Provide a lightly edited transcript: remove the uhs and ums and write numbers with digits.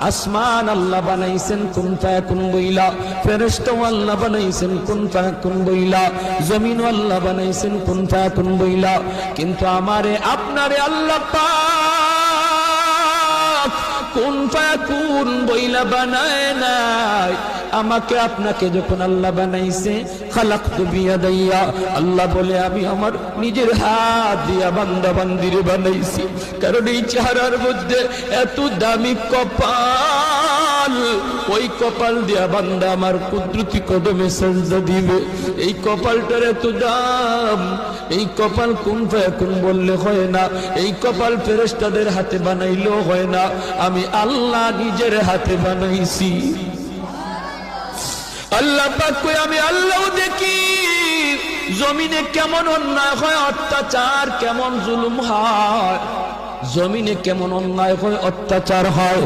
আসমান আল্লাহ বানাইছেন কুন ফায়াকুন বইলা, ফেরেশতা আল্লাহ বানাইছেন কুন ফায়াকুন বইলা, জমিন আল্লাহ বানাইছেন কুন ফায়াকুন বইলা। কিন্তু আমারে আপনারে আল্লাহ পাক কুন ফায়াকুন বইলা বানায় নাই। আমাকে আপনাকে যখন আল্লাহ বানাইছে, খালাকতু বিয়াদাইয়া, আল্লাহ বলে আমি আমার নিজের হাত দিয়া বান্দা বান্দিরে বানাইছি। কারণ এই চেহারার মধ্যে এত দামি কপাল, ওই কপাল দিয়া বান্দা আমার কুদরতি কদমে সেজদা দিবে। এই কপালটার এত দাম। এই কপাল কুন ফায়াকুন বললে হয় না, এই কপাল ফেরেশতাদের হাতে বানাইলেও হয় না, আমি আল্লাহ নিজের হাতে বানাইছি। আল্লাহ পাক কই আমি আল্লাহ দেখি জমিনে কেমন অন্যায় হয়, অত্যাচার কেমন জুলুম হয়, জমিনে কেমন অন্যায় হয়, অত্যাচার হয়।